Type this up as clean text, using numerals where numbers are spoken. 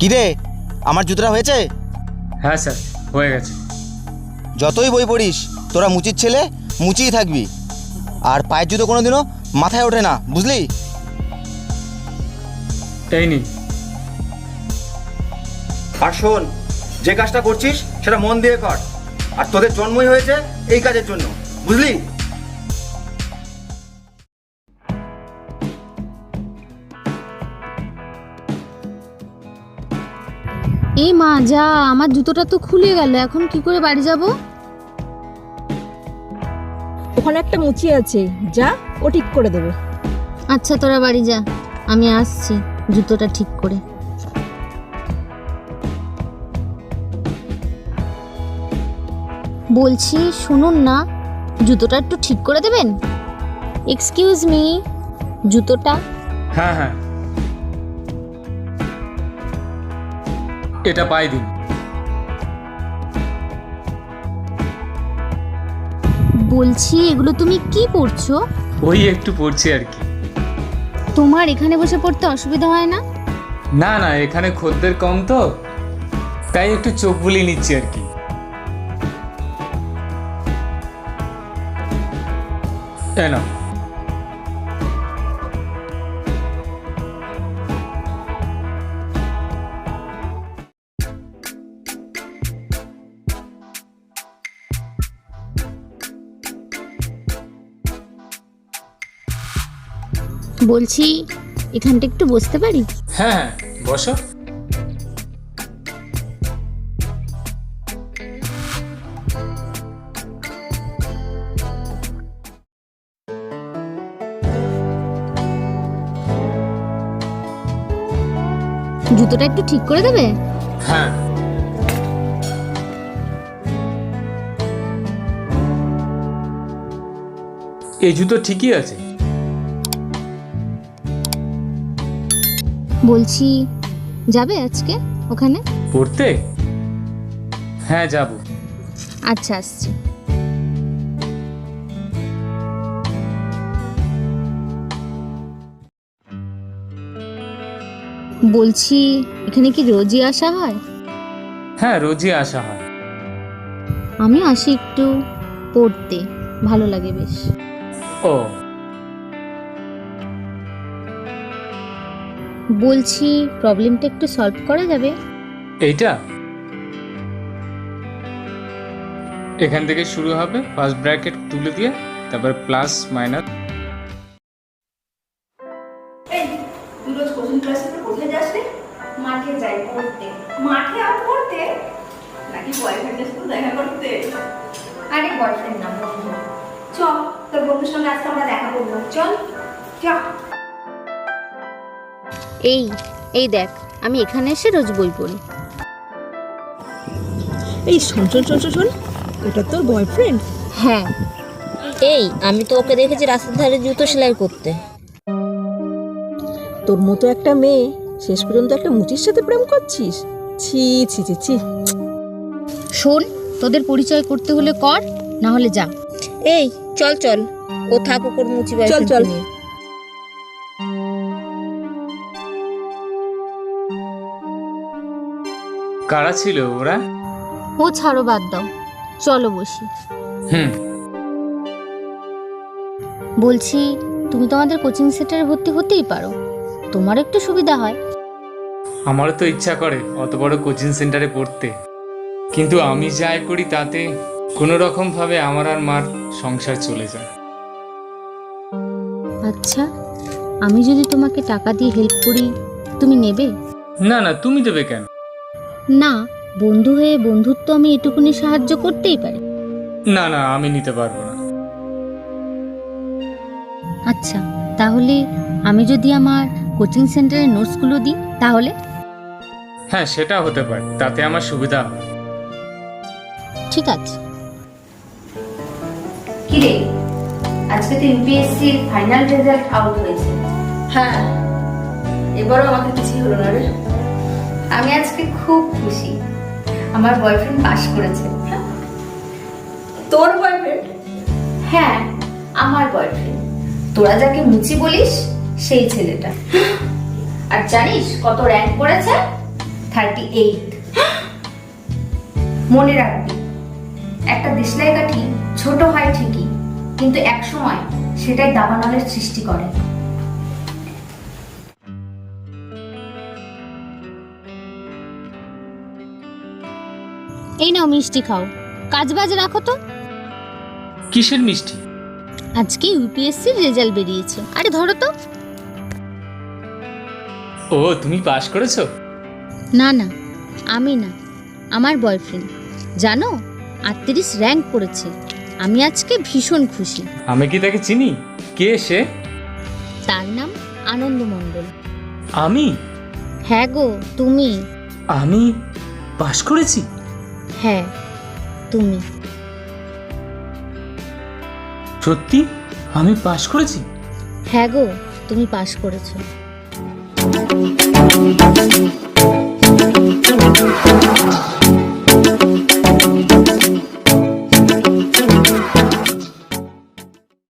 কি রে, আমার জুতোটা হয়েছে? হ্যাঁ স্যার, হয়ে গেছে। যতই বই পড়িস তোরা মুচির ছেলে মুচিই থাকবি, আর পায়ের জুতো কোনোদিনও মাথায় ওঠে না, বুঝলি? এই নি। আর শোন, যে কাজটা করছিস সেটা মন দিয়ে কর, আর তোদের জন্মই হয়েছে এই কাজের জন্য, বুঝলি? এই মা, যা, আমার জুতোটা তো খুলে গেল, এখন কি করে বাড়ি যাব? ওখানে একটা মুচি আছে, যা, ও ঠিক করে দেবে। আচ্ছা তোরা বাড়ি যা, আমি আসছি জুতোটা ঠিক করে। বলছি শুনুন না, জুতোটা একটু ঠিক করে দেবেন? এক্সকিউজ মি, জুতোটা। হ্যাঁ হ্যাঁ, এটা পাই দিন। বলছি এগুলো তুমি কি পড়ছো? ওই একটু পড়ছি আর কি। তোমার এখানে বসে পড়তে অসুবিধা হয় না? না না, এখানে খদ্দের কম তো, তাই একটু চোখ বুলিয়ে নিচ্ছি আর কি। তাই না? বলছি এখানটা একটু বসতে পারি? হ্যাঁ হ্যাঁ, বসো। জুতোটা একটু ঠিক করে দেবে? হ্যাঁ, এই জুতো ঠিকই আছে। বলছি যাবে আজকে ওখানে পড়তে? হ্যাঁ যাব। আচ্ছা আসছি। বলছি এখানে কি রোজই আসা হয়? হ্যাঁ, রোজই আসা হয়। আমি আসি একটু পড়তে, ভালো লাগে বেশ। ও, বলছি প্রবলেমটা একটু সলভ করা যাবে? এইটা এখান থেকে শুরু হবে, ফার্স্ট ব্র্যাকেট তুলে দিয়ে তারপর প্লাস মাইনাস। এই তুই রোজ কোচিং ক্লাসে কোথায় যাস রে? মাঠে যাই পড়তে। মাঠে আর পড়তে? নাকি বয়ফ্রেন্ডের সাথে দেখা করতে? আরে বয়ফ্রেন্ড না, বন্ধু। চল তোর বন্ধুর সঙ্গে আজকে আমরা দেখা করবো, চল চল। এই এই দেখ, আমি এখানে এসে রোজ বই পড়ি। এই শোন শোন শোন শোন শোন, ওটা তোর বয়ফ্রেন্ড? হ্যাঁ। এই আমি তো ওকে দেখেছি রাস্তার ধারে জুতো সেলাই করতে। তোর মতো একটা মেয়ে শেষ পর্যন্ত একটা মুচির সাথে প্রেম করছিস? ছি ছি ছি ছি। শোন, তোদের পরিচয় করতে হলে কর, না হলে যা। এই চল চল, ও থাকুক ওর মুচি চল চল। নিয়ে। কারা ছিল ওরা? ও ছাড়ো, বাদ দাও, চলো বসি। হুম, বলছি তুমি তো আমাদের কোচিং সেন্টারে ভর্তি হতেই পারো, তোমার একটু সুবিধা হয়। আমারও তো ইচ্ছা করে অত বড় কোচিং সেন্টারে পড়তে, কিন্তু আমি যা করি তাতে কোনো রকম ভাবে আমার আর মার সংসার চলে যায়। আচ্ছা, আমি যদি তোমাকে টাকা দিয়ে হেল্প করি, তুমি নেবে? না না, তুমি দেবে কেন? না, বন্ধু হয়ে বন্ধুত্ব আমি এটুকুনি সাহায্য করতেই পারি। না না, আমি নিতে পারবো না। আচ্ছা, তাহলে আমি যদি আমার কোচিং সেন্টারের নোটসগুলো দিই তাহলে? হ্যাঁ, সেটা হতে পারে, তাতে আমার সুবিধা হয়। ঠিক আছে। কি রে, আজকে তো ইউপিএসসি এর ফাইনাল রেজাল্ট আউট হয়েছে। হ্যাঁ, এবারও আমাকে কিছুই হলো না রে। আমি আজকে খুব খুশি, আমার বয়ফ্রেন্ড পাশ করেছে। তোর বয়ফ্রেন্ড? হ্যাঁ, আমার বয়ফ্রেন্ড। তোরা যাকে মুচি বলিস সেই ছেলেটা। আর জানিস কত র্যাঙ্ক করেছে? 38। মনে রাখবি, একটা দেশলাই কাঠি ছোট হয় ঠিকই, কিন্তু একসময় সেটাই দাবানলের সৃষ্টি করে। এই নাও মিষ্টি খাও, কাজ বাজ রাখো তো। কিসের মিষ্টি? আজকে ইউপিএসসির রেজাল্ট বেরিয়েছে, আরে ধরো তো। ও, তুমি পাশ করেছো? না না, আমি না, আমার বয়ফ্রেন্ড। জানো, 38 র্যাঙ্ক করেছে। আমি আজকে ভীষণ খুশি। আমি কি তাকে চিনি? কে সে? তার নাম আনন্দ মণ্ডল। আমি? হ্যাঁ গো, তুমি। আমি পাশ করেছি? হ্যাঁ, তুমি। সত্যি আমি পাশ করেছি? হ্যাঁ গো, তুমি পাশ করেছো।